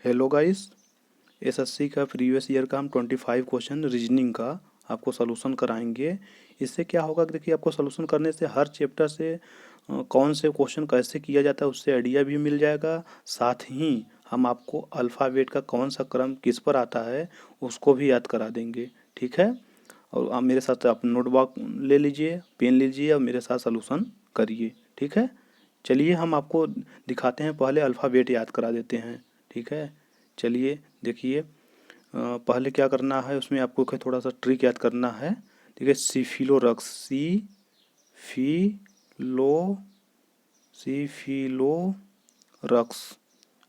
Hello guys, SSC का previous year का हम 25 क्वेश्चन रीजनिंग का आपको सॉल्यूशन कराएंगे। इससे क्या होगा कि देखिए आपको सॉल्यूशन करने से हर चैप्टर से कौन से क्वेश्चन कैसे किया जाता है उससे आइडिया भी मिल जाएगा। साथ ही हम आपको अल्फ़ाबेट का कौन सा क्रम किस पर आता है उसको भी याद करा देंगे। ठीक है, और आप मेरे साथ आप नोटबुक ले लीजिए, पेन लीजिए और मेरे साथ सॉल्यूशन करिए। ठीक है, चलिए हम आपको दिखाते हैं, पहले अल्फ़ाबेट याद करा देते हैं। ठीक है, चलिए देखिए, पहले क्या करना है उसमें आपको थोड़ा सा ट्रिक याद करना है। ठीक है, सिफिलोरक्स, फी लो सिफिलोरक्स,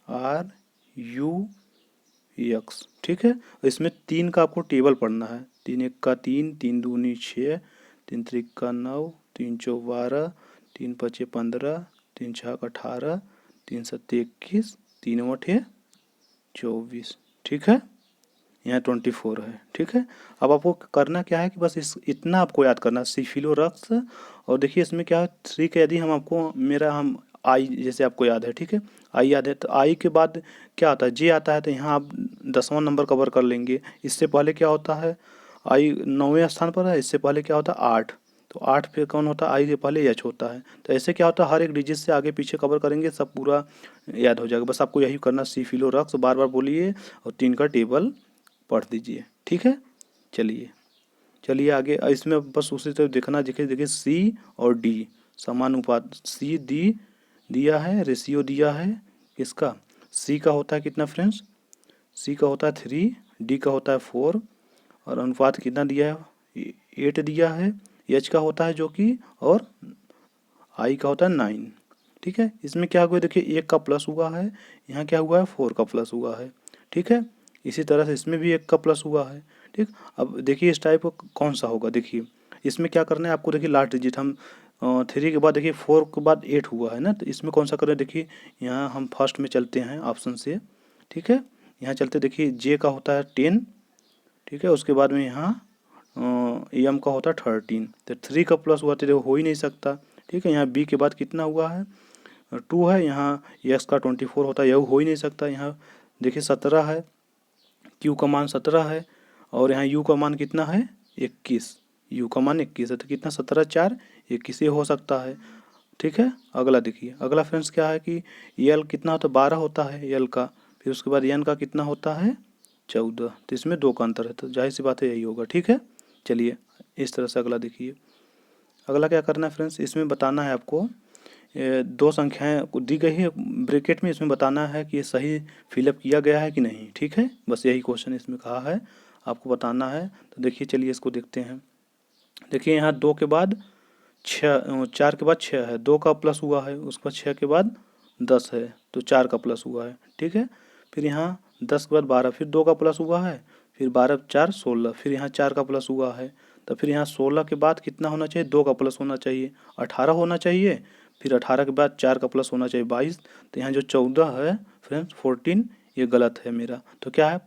आर यू यक्स। ठीक है, इसमें तीन का आपको टेबल पढ़ना है। तीन एक का तीन, तीन दूनी छः, तीन त्रिक का नौ, तीन चौ 12, तीन पचे 15, तीन छः 18, तीन सत्ते 21, तीन अठे 24। ठीक है, यहाँ 24 है। ठीक है, अब आपको करना क्या है कि बस इस इतना आपको याद करना, सिफिलोरक्स। और देखिए इसमें क्या है, थ्री का यदि हम आपको मेरा हम आई जैसे आपको याद है। ठीक है, आई याद है तो आई के बाद क्या आता है, जे आता है, तो यहाँ आप 10वां नंबर कवर कर लेंगे। इससे पहले क्या होता है, आई 9वें स्थान पर है, इससे पहले क्या होता है 8, तो 8 पे कौन होता है, आई के पहले एच होता है। तो ऐसे क्या होता है, हर एक डिजिट से आगे पीछे कवर करेंगे, सब पूरा याद हो जाएगा। बस आपको यही करना, सिफिलोरक्स बार बार बोलिए और तीन का टेबल पढ़ दीजिए। ठीक है, चलिए चलिए आगे। इसमें बस उसी तरह देखना, देखिए देखिए सी और डी समानुपात, सी डी दिया है, रेशियो दिया है किसका, सी का होता है कितना फ्रेंड्स, सी का होता है 3, डी का होता है 4, और अनुपात कितना दिया है 8 दिया है। एच का होता है जो कि, और आई का होता है 9। ठीक है, इसमें क्या हुआ देखिए, एक का प्लस हुआ है, यहाँ क्या हुआ है 4 का प्लस हुआ है। ठीक है, इसी तरह से इसमें भी एक का प्लस हुआ है। ठीक, अब देखिए इस टाइप का कौन सा होगा, देखिए इसमें क्या करना है आपको, देखिए लास्ट डिजिट हम 3 के बाद देखिए 4 के बाद 8 हुआ है ना, तो इसमें कौन सा करें, देखिए यहाँ हम फर्स्ट में चलते हैं ऑप्शन से। ठीक है, यहाँ चलते देखिए जे का होता है 10। ठीक है, उसके बाद में यहाँ एम का होता है 13, तो 3 का प्लस हुआ तो हो ही नहीं सकता। ठीक है, यहाँ बी के बाद कितना हुआ है 2 है, यहाँ एक्स का 24 होता है, यह हो ही नहीं सकता। यहाँ देखिए 17 है, क्यू का मान 17 है, और यहाँ यू का मान कितना है 21, यू का मान 21 है, तो कितना 17 4 21 ये हो सकता है। ठीक है, अगला देखिए, अगला फ्रेंड्स क्या है कि यल कितना होता है 12 होता है यल का, फिर उसके बाद एन का कितना होता है 14, तो इसमें 2 का अंतर है, तो जाहिर सी बात है यही होगा। ठीक है, चलिए इस तरह से अगला देखिए। अगला क्या करना है फ्रेंड्स, इसमें बताना है आपको, दो संख्याएं दी गई है ब्रैकेट में, इसमें बताना है कि ये सही फिलअप किया गया है कि नहीं। ठीक है, बस यही क्वेश्चन इसमें कहा है आपको बताना है। तो देखिए चलिए इसको देखते हैं। देखिए यहाँ 2 के बाद 6, 4 के बाद 6 है, 2 का प्लस हुआ है, उसके बाद 6 के बाद 10 है, तो 4 का प्लस हुआ है। ठीक है, फिर यहाँ 10 के बाद 12, फिर 2 का प्लस हुआ है, फिर 12 4 16, फिर यहाँ 4 का प्लस हुआ है, तो फिर यहाँ 16 के बाद कितना होना चाहिए, 2 का प्लस होना चाहिए, 18 होना चाहिए, फिर 18 के बाद 4 का प्लस होना चाहिए 22, तो यहाँ जो 14 है फ्रेंड्स 14, ये गलत है मेरा। तो क्या है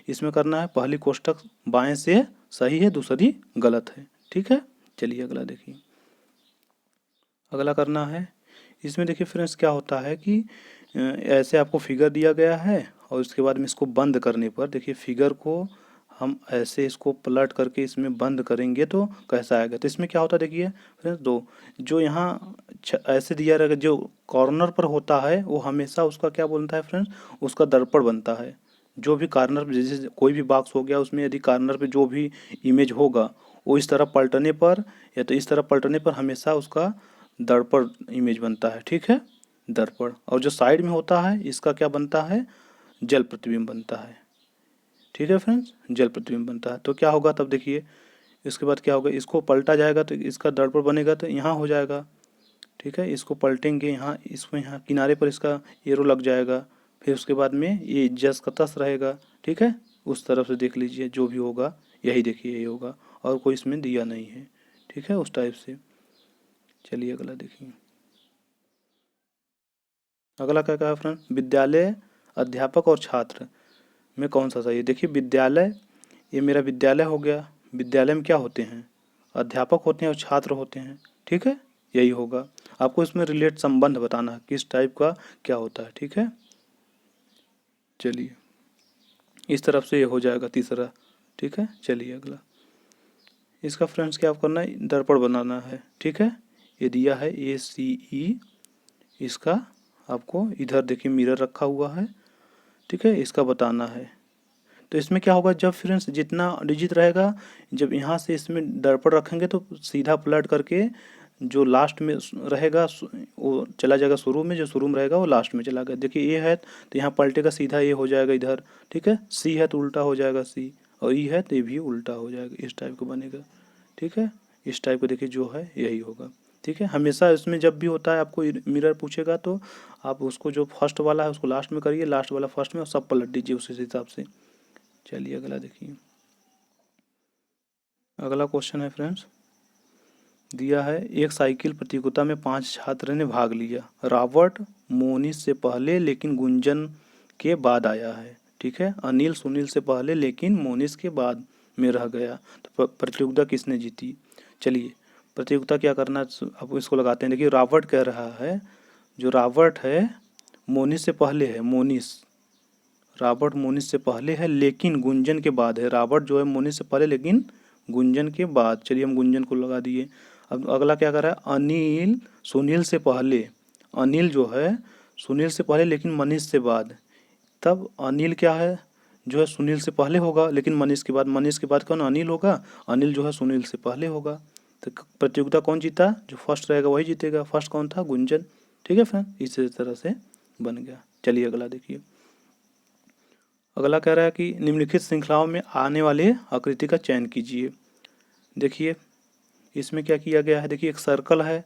इसमें करना है, पहली कोष्टक बाएं से सही है, दूसरी गलत है। ठीक है, चलिए अगला देखिए। अगला करना है, इसमें देखिए फ्रेंड्स क्या होता है कि ऐसे आपको फिगर दिया गया है, और उसके बाद में इसको बंद करने पर देखिए फिगर को हम ऐसे इसको पलट करके इसमें बंद करेंगे तो कैसा आएगा। तो इसमें क्या होता है देखिए फ्रेंड्स, दो जो यहाँ ऐसे दिया रहेगा, जो कॉर्नर पर होता है वो हमेशा उसका क्या बोलता है फ्रेंड्स, उसका दर्पण बनता है। जो भी कॉर्नर पे, जैसे कोई भी बॉक्स हो गया उसमें यदि कॉर्नर पे जो भी इमेज होगा वो इस तरह पलटने पर या तो इस तरह पलटने पर हमेशा उसका दर्पण इमेज बनता है। ठीक है, दर्पण। और जो साइड में होता है इसका क्या बनता है, जल प्रतिबिंब बनता है। ठीक है फ्रेंड्स, जल प्रतिबिंब बनता है। तो क्या होगा तब देखिए, इसके बाद क्या होगा, इसको पलटा जाएगा तो इसका दर्पण बनेगा, तो यहाँ हो जाएगा। ठीक है, इसको पलटेंगे, यहाँ इसमें यहाँ किनारे पर इसका एरो लग जाएगा, फिर उसके बाद में ये जस का तस रहेगा। ठीक है, उस तरफ से देख लीजिए, जो भी होगा यही देखिए यही होगा, और कोई इसमें दिया नहीं है। ठीक है, उस टाइप से। चलिए अगला देखिए। अगला क्या कहा फ्रेंड, विद्यालय, अध्यापक और छात्र में कौन सा सही है। देखिए विद्यालय, ये मेरा विद्यालय हो गया, विद्यालय में क्या होते हैं, अध्यापक होते हैं और छात्र होते हैं। ठीक है, यही होगा। आपको इसमें रिलेट संबंध बताना है किस टाइप का क्या होता है। ठीक है, चलिए इस तरफ से ये हो जाएगा तीसरा। ठीक है, चलिए अगला। इसका फ्रेंड्स क्या करना है, दर्पण बनाना है। ठीक है, ये दिया है ACE, इसका आपको इधर देखिए मिरर रखा हुआ है। ठीक है, इसका बताना है। तो इसमें क्या होगा, जब फ्रेंड्स जितना डिजिट रहेगा, जब यहाँ से इसमें दर्पण रखेंगे तो सीधा पलट करके जो लास्ट में रहेगा वो चला जाएगा शुरू में, जो शुरू में रहेगा वो लास्ट में चला गया। देखिए ए है तो यहाँ पलटेगा सीधा, ए हो जाएगा इधर। ठीक है, सी है तो उल्टा हो जाएगा सी, और ई है तो ये भी उल्टा हो जाएगा, इस टाइप का बनेगा। ठीक है, इस टाइप का देखिए जो है यही होगा। ठीक है, हमेशा इसमें जब भी होता है आपको मिरर पूछेगा तो आप उसको जो फर्स्ट वाला है उसको लास्ट में करिए, लास्ट वाला फर्स्ट में, और सब पलट दीजिए उसी हिसाब से। चलिए अगला देखिए। अगला क्वेश्चन है फ्रेंड्स, दिया है एक साइकिल प्रतियोगिता में 5 छात्र ने भाग लिया। रॉबर्ट मोनिस से पहले लेकिन गुंजन के बाद आया है। ठीक है, अनिल सुनील से पहले लेकिन मोनिस के बाद में रह गया। तो प्रतियोगिता किसने जीती। चलिए प्रतियोगिता क्या करना, अब इसको लगाते हैं। देखिए रॉबर्ट कह रहा है, जो रॉबर्ट है मोनिस से पहले है, मोनिस, रॉबर्ट मोनिस से पहले है लेकिन गुंजन के बाद है। रॉबर्ट जो है मोनिस से पहले लेकिन गुंजन के बाद। चलिए हम गुंजन को लगा दिए। अब अगला क्या कर रहा है, अनिल सुनील से पहले, अनिल जो है सुनील से पहले लेकिन मनीष से बाद। तब अनिल क्या है, जो है सुनील से पहले होगा लेकिन मनीष के बाद। मनीष के बाद कौन, अनिल होगा। अनिल जो है सुनील से पहले होगा। तो प्रतियोगिता कौन जीता, जो फर्स्ट रहेगा वही जीतेगा। फर्स्ट कौन था, गुंजन। ठीक है फ्रेंड, इसी तरह से बन गया। चलिए अगला देखिए। अगला कह रहा है कि निम्नलिखित श्रृंखलाओं में आने वाले आकृति का चयन कीजिए। देखिए इसमें क्या किया गया है, देखिए एक सर्कल है,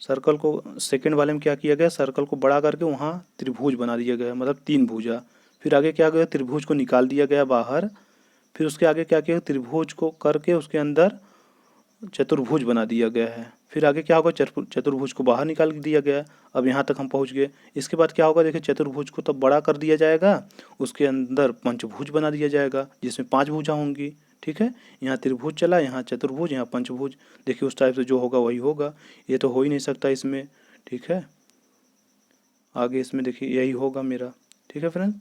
सर्कल को सेकंड वाले में क्या किया गया, सर्कल को बड़ा करके वहाँ त्रिभुज बना दिया गया, मतलब 3 भुजा। फिर आगे क्या गया, त्रिभुज को निकाल दिया गया बाहर। फिर उसके आगे क्या किया, त्रिभुज को करके उसके अंदर चतुर्भुज बना दिया गया है। फिर आगे क्या होगा, चतुर्भुज को बाहर निकाल दिया गया। अब यहाँ तक हम पहुँच गए। इसके बाद क्या होगा, देखिए चतुर्भुज को तब बड़ा कर दिया जाएगा, उसके अंदर पंचभुज बना दिया जाएगा जिसमें 5 भुजा होंगी। ठीक है, यहाँ त्रिभुज चला, यहाँ चतुर्भुज, यहाँ पंचभुज। देखिए उस टाइप से जो होगा वही होगा, ये तो हो ही नहीं सकता इसमें। ठीक है, आगे इसमें देखिए यही होगा मेरा। ठीक है फ्रेंड,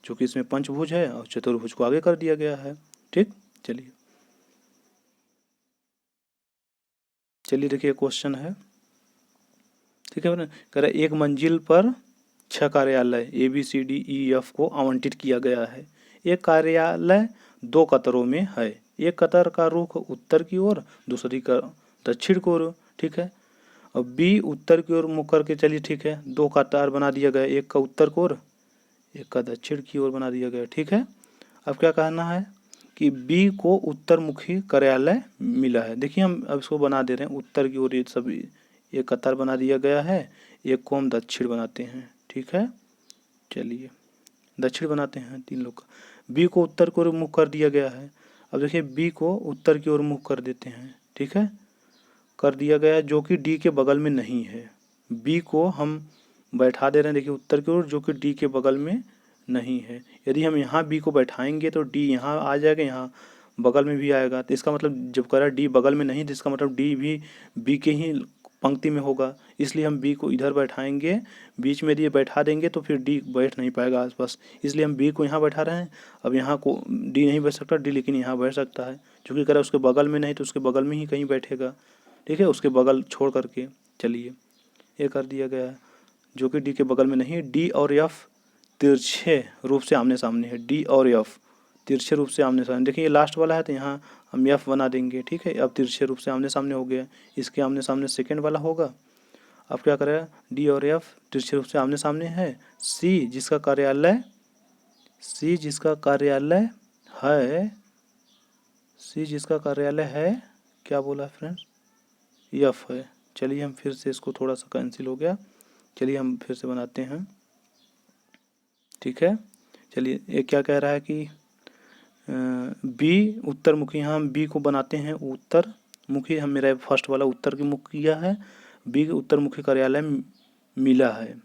चूँकि इसमें पंचभुज है और चतुर्भुज को आगे कर दिया गया है। ठीक, चलिए चलिए देखिए क्वेश्चन है। ठीक है ना, कह रहा है एक मंजिल पर 6 कार्यालय ABCDEF को आवंटित किया गया है। एक कार्यालय 2 कतारों में है। एक कतार का रुख उत्तर की ओर, दूसरी का दक्षिण की ओर। ठीक है, और B उत्तर की ओर मुख करके, चलिए ठीक है, 2 कतार बना दिया गया, एक का उत्तर की ओर एक का दक्षिण की ओर बना दिया गया। ठीक है, अब क्या कहना है कि B को उत्तरमुखी कार्यालय मिला है। देखिए हम अब इसको बना दे रहे हैं उत्तर की ओर, ये सब एक कतार बना दिया गया है, एक को हम दक्षिण बनाते हैं। ठीक है, चलिए दक्षिण बनाते हैं 3 लोग का। बी को उत्तर की ओर मुख कर दिया गया है। अब देखिए बी को उत्तर की ओर मुख कर देते हैं। ठीक है, कर दिया गया जो कि डी के बगल में नहीं है। बी को हम बैठा दे रहे हैं देखिए उत्तर की ओर, जो कि डी के बगल में नहीं है। यदि हम यहाँ बी को बैठाएंगे तो डी यहाँ आ जाएगा, यहाँ बगल में भी आएगा। तो इसका मतलब जब कह रहा है डी बगल में नहीं, तो इसका मतलब डी भी बी के ही पंक्ति में होगा। इसलिए हम बी को इधर बैठाएंगे, बीच में यदि बैठा देंगे तो फिर डी बैठ नहीं पाएगा आसपास। इसलिए हम बी को यहाँ बैठा रहे हैं। अब यहाँ को डी नहीं बैठ सकता, डी लेकिन यहाँ बैठ सकता है। चूँकि कह रहा है उसके बगल में नहीं, तो उसके बगल में ही कहीं बैठेगा। ठीक है, उसके बगल छोड़ करके। चलिए ये कर दिया गया है, जो कि डी के बगल में नहीं। डी और एफ तिरछे रूप से आमने सामने है। डी और एफ तिरछे रूप से आमने सामने। देखिए ये लास्ट वाला है तो यहाँ हम एफ बना देंगे। ठीक है, अब तिरछे रूप से आमने सामने हो गया, इसके आमने सामने सेकंड वाला होगा। अब क्या करेगा, डी और एफ तिरछे रूप से आमने सामने है। सी जिसका कार्यालय है, सी जिसका कार्यालय है, क्या बोला फ्रेंड्स, एफ है। चलिए हम फिर से इसको, थोड़ा सा कैंसिल हो गया, चलिए हम फिर से बनाते हैं। ठीक है, चलिए ये क्या कह रहा है कि बी उत्तर मुखी, यहाँ हम बी को बनाते हैं उत्तर मुखी। हम मेरा फर्स्ट वाला उत्तर की मुख किया है। बी उत्तर मुखी कार्यालय मिला है,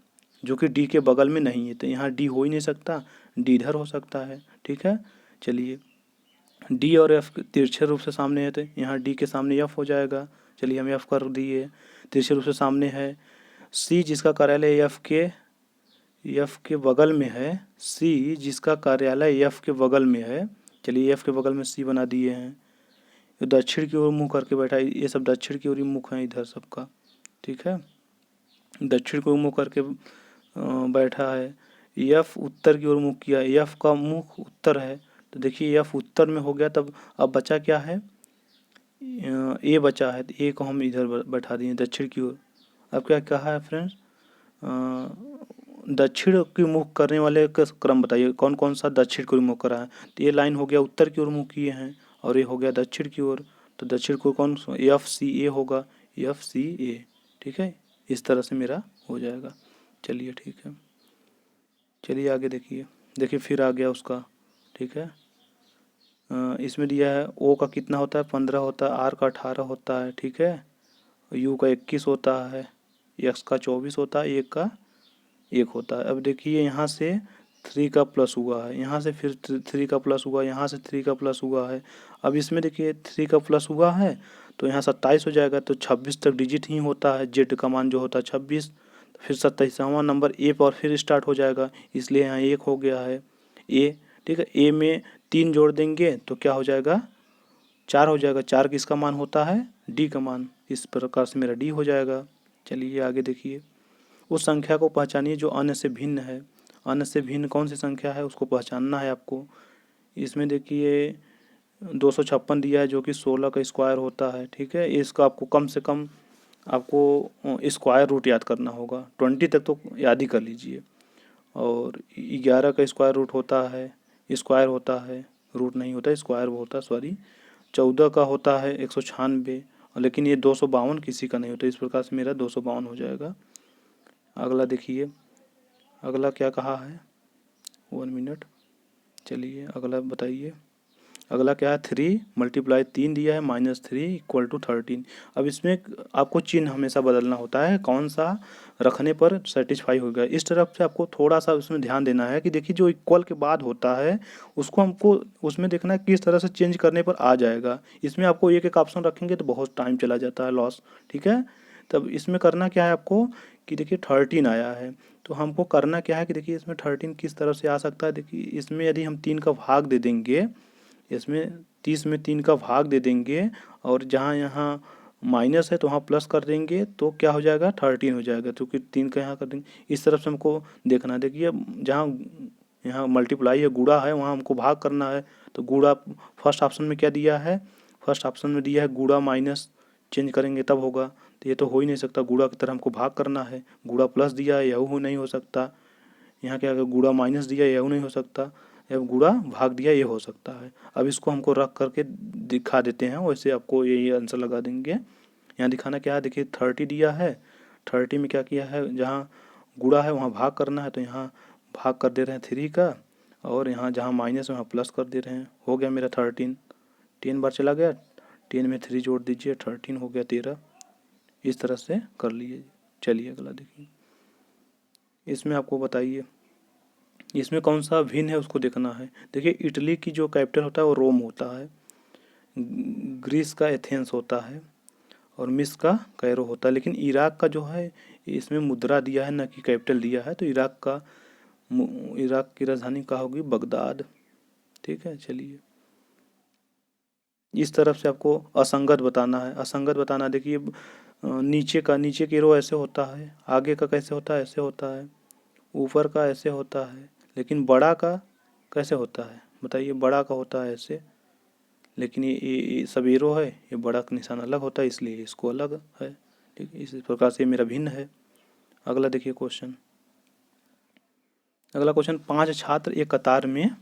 जो कि डी के बगल में नहीं है। तो यहाँ डी हो ही नहीं सकता, डी इधर हो सकता है। ठीक है, चलिए डी और एफ तिरछे रूप से सामने है, तो यहाँ डी के सामने एफ हो जाएगा। चलिए हम एफ कर दिए, तिरछे रूप से सामने है। सी जिसका कार्यालय एफ के बगल में है सी, जिसका कार्यालय एफ के बगल में है। चलिए एफ के बगल में सी बना दिए हैं। ये दक्षिण की ओर मुँह करके बैठा है, ये सब दक्षिण की ओर ही मुख है इधर सबका, ठीक है। दक्षिण को मुँह करके बैठा है। एफ उत्तर की ओर मुँह किया, एफ का मुख उत्तर है, तो देखिए एफ उत्तर में हो गया। तब अब बचा क्या है, ए बचा है, तो ए को हम इधर बैठा दिए दक्षिण की ओर। अब क्या कहा है फ्रेंड्स, दक्षिण की मुख करने वाले का क्रम बताइए, कौन कौन सा दक्षिण की ओर मुख करा है। तो ये लाइन हो गया उत्तर की ओर मुँह किए हैं, और ये हो गया दक्षिण की ओर। तो दक्षिण को कौन, एफ सी ए होगा, एफ सी ए, ठीक है। इस तरह से मेरा हो जाएगा। चलिए ठीक है, चलिए आगे देखिए। देखिए फिर आ गया उसका, ठीक है। इसमें दिया है ओ का कितना होता है, 15 होता है, आर का 18 होता है, ठीक है। यू का 21 होता है, एक्स का 24 होता है, एक का 1 होता है। अब देखिए यहाँ से 3 का प्लस हुआ है, यहाँ से फिर 3 का प्लस हुआ, यहाँ से 3 का प्लस हुआ है। अब इसमें देखिए 3 का प्लस हुआ है तो यहाँ 27 हो जाएगा, तो 26 तक डिजिट ही होता है, जेड का मान जो होता है 26। फिर 27वां नंबर ए पर फिर स्टार्ट हो जाएगा, इसलिए यहाँ 1 हो गया है ए, ठीक है। ए में 3 जोड़ देंगे तो क्या हो जाएगा, 4 हो जाएगा। 4 किसका मान होता है, डी का मान। इस प्रकार से मेरा डी हो जाएगा। चलिए आगे देखिए। उस संख्या को पहचानिए जो अन्य से भिन्न है। अन्य से भिन्न कौन सी संख्या है, उसको पहचानना है आपको। इसमें देखिए 256 दिया है, जो कि 16 का स्क्वायर होता है, ठीक है। इसका आपको कम से कम आपको स्क्वायर रूट याद करना होगा, 20 तक तो याद ही कर लीजिए। और 11 का स्क्वायर रूट होता है, स्क्वायर होता है, रूट नहीं होता, स्क्वायर होता है, सॉरी। 14 का होता है 196, लेकिन ये 252 किसी का नहीं होता। इस प्रकार से मेरा 252 हो जाएगा। अगला देखिए, अगला क्या कहा है, 1 मिनट। चलिए अगला बताइए। अगला क्या है, 3 × 3 दिया है -3 = 13। अब इसमें आपको चिन्ह हमेशा बदलना होता है, कौन सा रखने पर सेटिस्फाई होगा। इस तरफ से आपको थोड़ा सा उसमें ध्यान देना है कि देखिए जो इक्वल के बाद होता है उसको हमको उसमें देखना है किस तरह से चेंज करने पर आ जाएगा। इसमें आपको एक एक ऑप्शन रखेंगे तो बहुत टाइम चला जाता है, लॉस, ठीक है। तब इसमें करना क्या है आपको कि देखिए 13 आया है, तो हमको करना क्या है कि देखिए इसमें 13 किस तरह से आ सकता है। देखिए इसमें यदि हम 3 का भाग दे देंगे, इसमें 30 में 3 का भाग दे देंगे, और जहाँ यहाँ माइनस है तो वहाँ प्लस कर देंगे, तो क्या हो जाएगा, 13 हो जाएगा, क्योंकि 3 का यहाँ कर देंगे। इस तरफ से हमको देखना, देखिए जहाँ यहाँ मल्टीप्लाई है, गुणा है, वहाँ हमको भाग करना है। तो गुणा फर्स्ट ऑप्शन में क्या दिया है, फर्स्ट ऑप्शन में दिया है गुणा माइनस, चेंज करेंगे तब होगा। तो ये तो हो ही नहीं सकता, गुणा की तरह हमको भाग करना है। गुणा प्लस दिया है, यह नहीं हो सकता। यहाँ क्या गुणा माइनस दिया, यह नहीं हो सकता। अब गुणा भाग दिया, ये हो सकता है। अब इसको हमको रख करके दिखा देते हैं, वैसे आपको यही आंसर लगा देंगे। यहाँ दिखाना क्या है, देखिए 30 दिया है, 30 में क्या किया है, जहाँ गुणा है वहाँ भाग करना है, तो यहाँ भाग कर दे रहे हैं 3 का, और यहाँ जहाँ माइनस है वहाँ प्लस कर दे रहे हैं। हो गया मेरा 13, 10 बार चला गया, 10 में 3 जोड़ दीजिए, 13 हो गया 13। इस तरह से कर लीजिए। चलिए अगला देखिए। इसमें आपको बताइए इसमें कौन सा भिन्न है, उसको देखना है। देखिए इटली की जो कैपिटल होता है वो रोम होता है, ग्रीस का एथेंस होता है, और मिस्र का कैरो होता है। लेकिन इराक का जो है इसमें मुद्रा दिया है, न कि कैपिटल दिया है, तो इराक की राजधानी क्या होगी, बगदाद, ठीक है। चलिए इस तरफ से आपको असंगत बताना है। असंगत बताना, देखिए नीचे की रो ऐसे होता है, आगे का कैसे होता है, ऐसे होता है, ऊपर का ऐसे होता है, लेकिन बड़ा का कैसे होता है बताइए, बड़ा का होता है ऐसे, लेकिन ये सब एरो है, ये बड़ा का निशान अलग होता है, इसलिए इसको अलग है, ठीक है। इस प्रकार से मेरा भिन्न है। अगला देखिए क्वेश्चन। अगला क्वेश्चन, 5 छात्र एक कतार में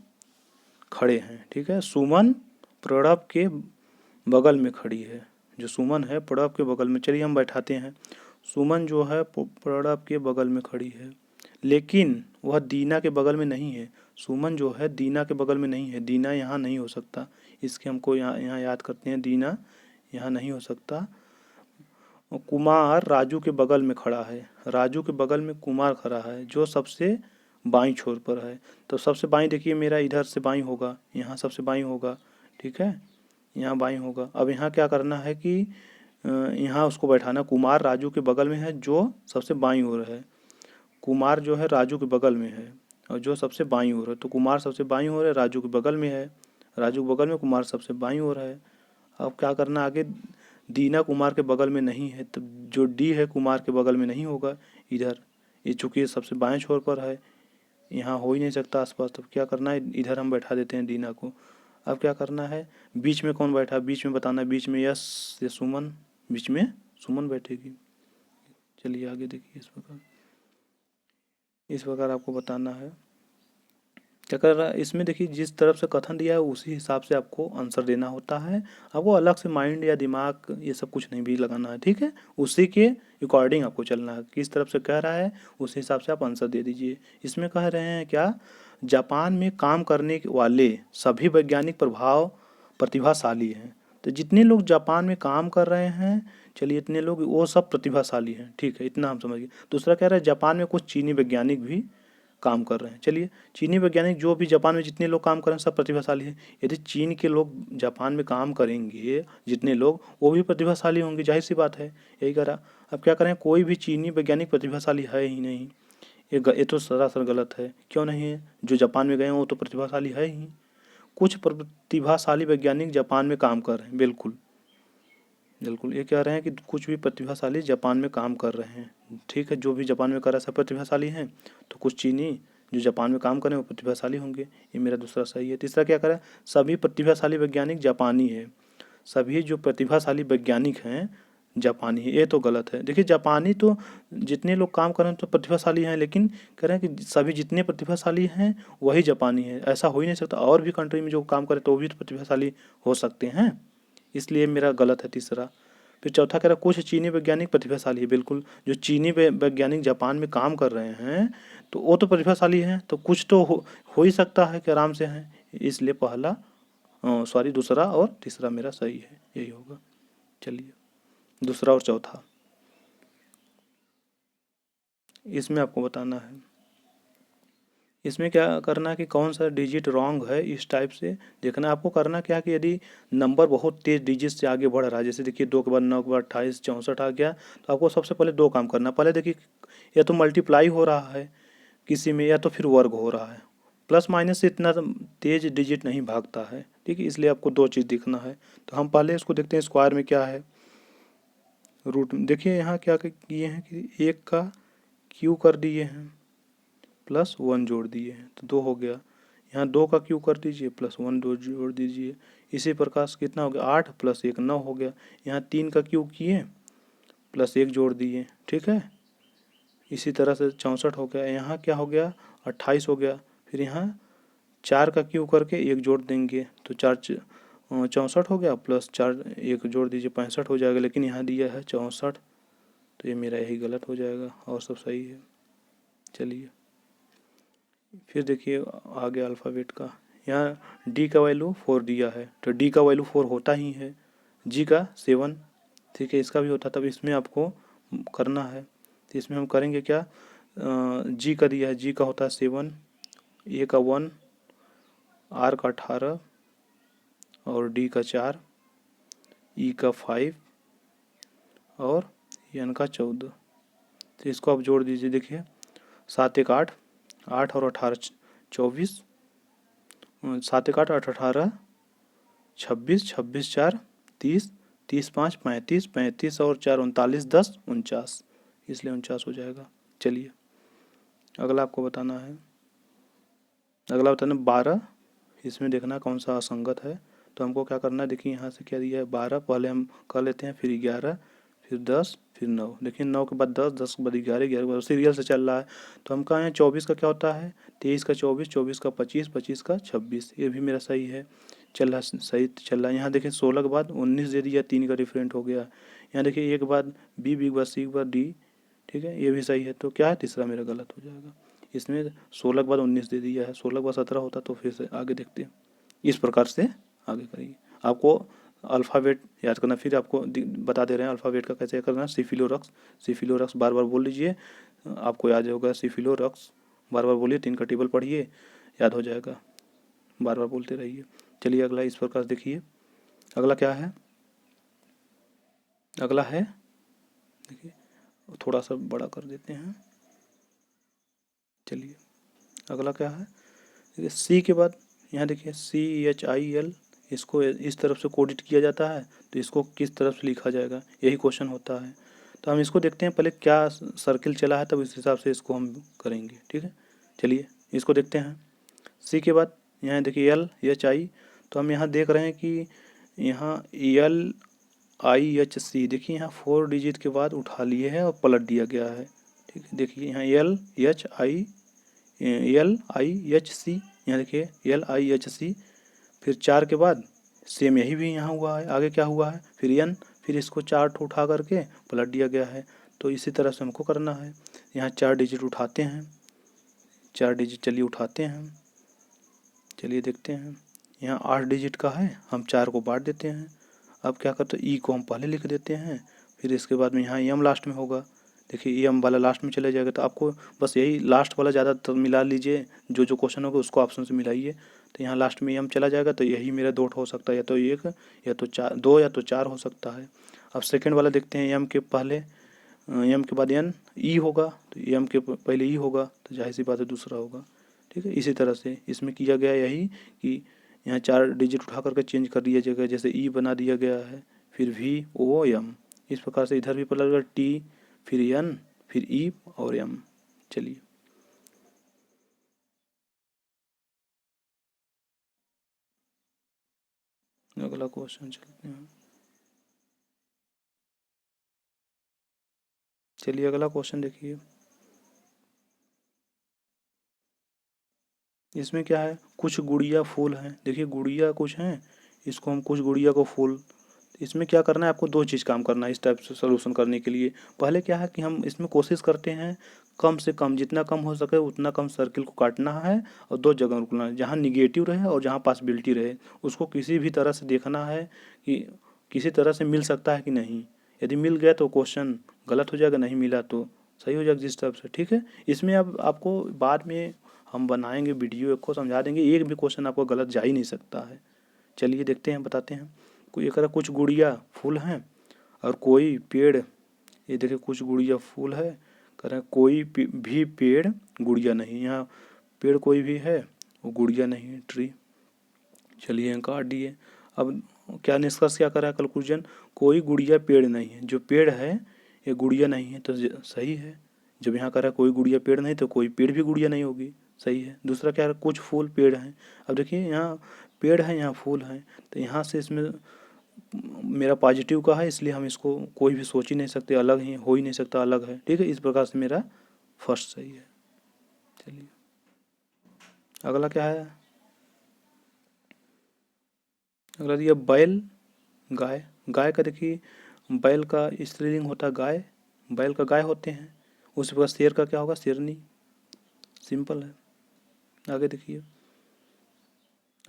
खड़े हैं, ठीक है। सुमन प्रणव के बगल में खड़ी है। जो सुमन है प्रणव के बगल में, चलिए हम बैठाते हैं। सुमन जो है प्रणव के बगल में खड़ी है, लेकिन वह दीना के बगल में नहीं है। सुमन जो है दीना के बगल में नहीं है, दीना यहाँ नहीं हो सकता, इसके हमको यहाँ याद करते हैं, दीना यहाँ नहीं हो सकता। कुमार राजू के बगल में खड़ा है, राजू के बगल में कुमार खड़ा है, जो सबसे बाईं छोर पर है। तो सबसे बाईं देखिए मेरा इधर से बाईं होगा, यहाँ सबसे बाईं होगा, ठीक है, यहाँ बाईं होगा। अब यहाँ क्या करना है कि यहाँ उसको बैठाना, कुमार राजू के बगल में है, जो सबसे बाईं ओर है। कुमार जो है राजू के बगल में है और जो सबसे बाईं ओर है, तो कुमार सबसे बाईं ओर है, राजू के बगल में है, राजू के बगल में, कुमार सबसे बाईं ओर है। अब क्या करना आगे, दीना कुमार के बगल में नहीं है, तो जो डी है कुमार के बगल में नहीं होगा इधर, ये चूँकि ये सबसे बाएं छोर पर है, यहाँ हो ही नहीं सकता आसपास, तो क्या करना है, इधर हम बैठा देते हैं दीना को। अब क्या करना है, बीच में कौन बैठा, बीच में बताना है, बीच में यस या सुमन, बीच में सुमन बैठेगी। चलिए आगे देखिए, इस प्रकार आपको बताना है। क्या कर रहा है इसमें, देखिए जिस तरफ से कथन दिया है उसी हिसाब से आपको आंसर देना होता है। आपको अलग से माइंड या दिमाग ये सब कुछ नहीं भी लगाना है, ठीक है, उसी के अकॉर्डिंग आपको चलना है, किस तरफ से कह रहा है उस हिसाब से आप आंसर दे दीजिए। इसमें कह रहे हैं क्या, जापान में काम करने वाले सभी वैज्ञानिक प्रतिभाशाली हैं। तो जितने लोग जापान में काम कर रहे हैं, चलिए इतने लोग वो सब प्रतिभाशाली हैं, ठीक है, इतना हम समझ गए। दूसरा कह रहा है जापान में कुछ चीनी वैज्ञानिक भी काम कर रहे हैं। चलिए चीनी वैज्ञानिक जो भी जापान में जितने लोग काम कर रहे हैं सब प्रतिभाशाली हैं। यदि चीन के लोग जापान में काम करेंगे जितने लोग, वो भी प्रतिभाशाली होंगे, जाहिर सी बात है, यही करा। अब क्या करें, कोई भी चीनी वैज्ञानिक प्रतिभाशाली है ही नहीं, ये तो सरासर गलत है। क्यों नहीं है, जो जापान में गए हैं वो तो प्रतिभाशाली है ही। कुछ प्रतिभाशाली वैज्ञानिक जापान में काम कर रहे हैं, बिल्कुल बिल्कुल, ये कह रहे हैं कि कुछ भी प्रतिभाशाली जापान में काम कर रहे हैं, ठीक है, जो भी जापान में कर रहा है सब प्रतिभाशाली हैं, तो कुछ चीनी जो जापान में काम कर रहे हैं वो प्रतिभाशाली होंगे, ये मेरा दूसरा सही है। तीसरा क्या करें, सभी प्रतिभाशाली वैज्ञानिक जापानी है, सभी जो प्रतिभाशाली वैज्ञानिक हैं जापानी है, ये तो गलत है। देखिए जापानी तो जितने लोग काम कर रहे हैं तो प्रतिभाशाली हैं, लेकिन कह रहे हैं कि सभी जितने प्रतिभाशाली हैं वही जापानी है, ऐसा हो ही नहीं सकता। और भी कंट्री में जो काम करे तो वो भी तो प्रतिभाशाली हो सकते हैं, इसलिए मेरा गलत है तीसरा। फिर चौथा कह रहा कुछ चीनी वैज्ञानिक प्रतिभाशाली है, बिल्कुल, जो चीनी वैज्ञानिक जापान में काम कर रहे हैं तो वो तो प्रतिभाशाली हैं, तो कुछ तो हो ही सकता है कि आराम से हैं, इसलिए पहला सॉरी दूसरा और तीसरा मेरा सही है, यही होगा। चलिए दूसरा और चौथा इसमें आपको बताना है, इसमें क्या करना है कि कौन सा डिजिट रॉन्ग है, इस टाइप से देखना है। आपको करना क्या है कि यदि नंबर बहुत तेज डिजिट से आगे बढ़ रहा है, जैसे देखिए 2 के बाद 9 के बाद 28 64 आ गया, तो आपको सबसे पहले दो काम करना। पहले देखिए या तो मल्टीप्लाई हो रहा है किसी में, या तो फिर वर्ग हो रहा है, प्लस माइनस से इतना तेज डिजिट नहीं भागता है, ठीक है, इसलिए आपको दो चीज़ दिखना है। तो हम पहले इसको देखते हैं, स्क्वायर में क्या है, रूट में देखिए यहाँ क्या किए हैं कि 1 का क्यू कर दिए हैं प्लस 1 जोड़ दिए हैं, तो 2 हो गया। यहाँ 2 का क्यू कर दीजिए प्लस 1 2 जोड़ दीजिए, इसी प्रकार से कितना हो गया, 8 प्लस 1 9 हो गया। यहाँ 3 का क्यू किए प्लस 1 जोड़ दिए, ठीक है, इसी तरह से 64 हो गया। यहाँ क्या हो गया, 28 हो गया। फिर यहाँ 4 का क्यू करके 1 जोड़ देंगे, तो 4 64 हो गया, प्लस 4 1 जोड़ दीजिए 65 हो जाएगा, लेकिन यहाँ दिया है 64, तो ये मेरा यही गलत हो जाएगा और सब सही है। चलिए फिर देखिए आगे अल्फ़ाबेट का, यहाँ डी का वैल्यू 4 दिया है, तो डी का वैल्यू 4 होता ही है, जी का 7, ठीक है, इसका भी होता, तब इसमें आपको करना है। तो इसमें हम करेंगे क्या, जी का दिया है, जी का होता है 7, ए का 1, आर का 18 और डी का 4, ई का 5 और एन का 14। तो इसको आप जोड़ दीजिए, देखिए 7 1 8, 8 और 18 24, 7 1 8 8 18 26, 26 4 30, 30 5 35, 35 और 4 39, 10 49, इसलिए 49 हो जाएगा। चलिए अगला आपको बताना है, अगला बताना 12, इसमें देखना कौन सा असंगत है। तो हमको क्या करना है, देखिए यहाँ से क्या दिया है 12, पहले हम कर लेते हैं, फिर 11, फिर 10, फिर 9, देखिए 9 के बाद 10, 10 के बाद 11, 11 के बाद सीरियल से चल रहा है। तो हम कहाँ हैं, 24 का क्या होता है, 23 का 24, 24 का 25, 25 का 26, ये भी मेरा सही है, चल रहा सही चल रहा है। यहाँ देखिए 16 के बाद 19 दे दिया, 3 का डिफरेंट हो गया। यहाँ देखिए 1 के बाद बी, बी के बाद सी के बाद डी, ठीक है, ये भी सही है। तो क्या है, तीसरा मेरा गलत हो जाएगा। इसमें 16 के बाद 19 दे दिया है, 16 के बाद 17 होता, तो फिर से आगे देखते हैं, इस प्रकार से आगे करिए। आपको अल्फ़ाबेट याद करना, फिर आपको बता दे रहे हैं अल्फ़ाबेट का कैसे करना है। सिफिलोरक्स, सिफिलोरक्स बार बार बोल लीजिए, आपको याद होगा। सिफिलोरक्स बार बार बोलिए, 3 का टेबल पढ़िए, याद हो जाएगा, बार बार बोलते रहिए। चलिए अगला इस प्रकार देखिए, अगला क्या है, अगला है देखिए, थोड़ा सा बड़ा कर देते हैं, चलिए अगला क्या है, देखिए सी के बाद यहाँ देखिए CHIL, इसको इस तरफ से कोडिट किया जाता है, तो इसको किस तरफ से लिखा जाएगा, यही क्वेश्चन होता है। तो हम इसको देखते हैं पहले क्या सर्किल चला है, तब इस हिसाब से इसको हम करेंगे, ठीक है। चलिए इसको देखते हैं। सी के बाद यहाँ देखिए LHI, तो हम यहाँ देख रहे हैं कि यहाँ LIHC, देखिए यहाँ 4 डिजिट के बाद उठा लिए है और पलट दिया गया है, ठीक है। देखिए यहाँ LHI LIHC, यहाँ देखिए LIHC, फिर 4 के बाद सेम यही भी यहाँ हुआ है, आगे क्या हुआ है, फिर N, फिर इसको 4 उठा करके पलट दिया गया है। तो इसी तरह से हमको करना है। यहाँ 4 डिजिट उठाते हैं, 4 डिजिट चलिए उठाते हैं। चलिए देखते हैं, यहाँ 8 डिजिट का है, हम 4 को बांट देते हैं। अब क्या करते हैं, ई को हम पहले लिख देते हैं, फिर इसके बाद में यहाँ एम लास्ट में होगा। देखिए एम वाला लास्ट में चले जाएगा, तो आपको बस यही लास्ट वाला ज़्यादातर मिला लीजिए, जो क्वेश्चन होगा उसको ऑप्शन से मिलाइए। तो यहाँ लास्ट में एम चला जाएगा, तो यही मेरा डॉट हो सकता है, या तो 1 या तो 4, 2 या तो 4 हो सकता है। अब सेकेंड वाला देखते हैं, एम के पहले एम के बाद एन, ई होगा, तो एम के पहले ई होगा, तो जाहिर सी बात है दूसरा होगा, ठीक है। इसी तरह से इसमें किया गया यही कि यहाँ 4 डिजिट उठा करके चेंज कर दिया जाएगा, जैसे ई बना दिया गया है, फिर VOM, इस प्रकार से इधर भी पता लगेगा T, फिर N, फिर E और M। चलिए अगला क्वेश्चन चलते हैं। चलिए अगला क्वेश्चन देखिए, इसमें क्या है, कुछ गुड़िया फूल हैं। देखिए गुड़िया कुछ हैं, इसको हम कुछ गुड़िया को फूल, इसमें क्या करना है, आपको 2 चीज़ काम करना है इस टाइप से सोल्यूशन करने के लिए। पहले क्या है कि हम इसमें कोशिश करते हैं कम से कम, जितना कम हो सके उतना कम सर्किल को काटना है, और 2 जगह रुकना है, जहाँ निगेटिव रहे और जहाँ पॉसिबिलिटी रहे, उसको किसी भी तरह से देखना है कि किसी तरह से मिल सकता है कि नहीं। यदि मिल गया तो क्वेश्चन गलत हो जाएगा, नहीं मिला तो सही हो जाएगा, जिस टाइप से, ठीक है। इसमें अब आपको बाद में हम बनाएंगे वीडियो, एक को समझा देंगे, एक भी क्वेश्चन आपको गलत जा ही नहीं सकता है। चलिए देखते हैं, बताते हैं। कोई एक कुछ गुड़िया फूल हैं और कोई पेड़, ये देखिए कुछ गुड़िया फूल है, कह रहे हैं कोई भी पेड़ गुड़िया नहीं, यहाँ पेड़ कोई भी है, वो गुड़िया नहीं है, ट्री। चलिए यहाँ काट दिए। अब क्या निष्कर्ष क्या कर रहा है, कंक्लूजन, कोई गुड़िया पेड़ नहीं है, जो पेड़ है ये गुड़िया नहीं है, तो सही है। जब यहाँ कर रहा है कोई गुड़िया पेड़ नहीं, तो कोई पेड़ भी गुड़िया नहीं होगी, सही है। दूसरा क्या है, कुछ फूल पेड़ हैं। अब देखिए यहाँ पेड़ है, यहाँ फूल हैं, तो यहाँ से इसमें मेरा पॉजिटिव का है, इसलिए हम इसको कोई भी सोच ही नहीं सकते, अलग ही हो ही नहीं सकता, अलग है, ठीक है। इस प्रकार से मेरा फर्स्ट सही है। चलिए अगला क्या है, अगला दिया बैल गाय। गाय का देखिए, बैल का स्त्रीलिंग होता है गाय, बैल का गाय होते हैं। उसी प्रकार शेर का क्या होगा, शेरनी, सिंपल है। आगे देखिए,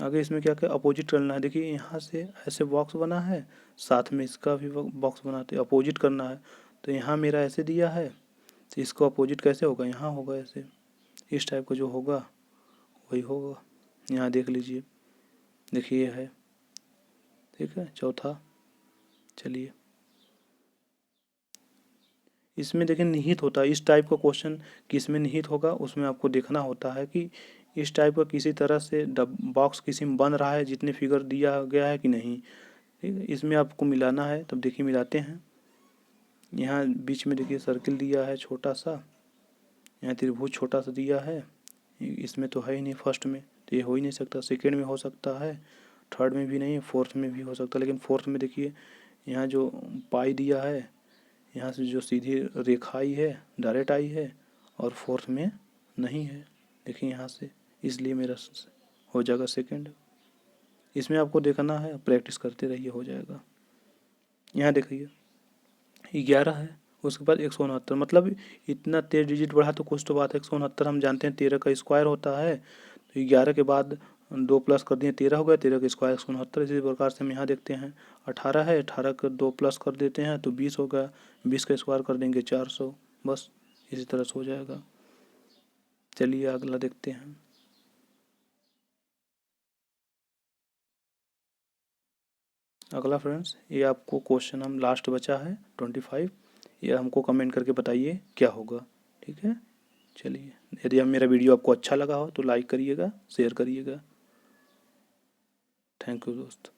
आगे इसमें क्या क्या अपोजिट करना है। देखिए यहाँ से ऐसे बॉक्स बना है, साथ में इसका भी बॉक्स बनाते, अपोजिट करना है। तो यहाँ मेरा ऐसे दिया है, तो इसको अपोजिट कैसे होगा, यहाँ होगा ऐसे, इस टाइप का जो होगा वही होगा। यहाँ देख लीजिए, देखिए ये है, ठीक है। चौथा, चलिए इसमें देखिए निहित होता है, इस टाइप का क्वेश्चन किस में निहित होगा, उसमें आपको देखना होता है कि इस टाइप का किसी तरह से बॉक्स किसी में बन रहा है, जितने फिगर दिया गया है कि नहीं, ठीक है। इसमें आपको मिलाना है, तब देखिए मिलाते हैं। यहाँ बीच में देखिए सर्किल दिया है छोटा सा, यहाँ त्रिभुज छोटा सा दिया है, इसमें तो है ही नहीं फर्स्ट में, तो ये हो ही नहीं सकता। सेकेंड में हो सकता है, थर्ड में भी नहीं, फोर्थ में भी हो सकता है, लेकिन फोर्थ में देखिए यहाँ जो पाई दिया है, यहाँ से जो सीधी रेखा आई है, डायरेक्ट आई है, और फोर्थ में नहीं है, देखिए यहाँ से, इसलिए मेरा हो जाएगा सेकेंड। इसमें आपको देखना है, प्रैक्टिस करते रहिए, हो जाएगा। यहाँ देखिए 11 है, उसके बाद 169, मतलब इतना 13 डिजिट बढ़ा तो कुछ तो बात है। 169 हम जानते हैं 13 का स्क्वायर होता है, तो 11 के बाद 2 प्लस कर दिए, 13 हो गया, 13 का स्क्वायर 169। इसी प्रकार से हम यहाँ देखते हैं 18 है, 18 का 2 प्लस कर देते हैं तो 20 हो गया, 20 का स्क्वायर कर देंगे 400, बस इसी तरह से हो जाएगा। चलिए अगला देखते हैं। अगला फ्रेंड्स, ये आपको क्वेश्चन हम लास्ट बचा है 25, ये हमको कमेंट करके बताइए क्या होगा, ठीक है। चलिए, यदि हम मेरा वीडियो आपको अच्छा लगा हो तो लाइक करिएगा, शेयर करिएगा। थैंक यू दोस्त।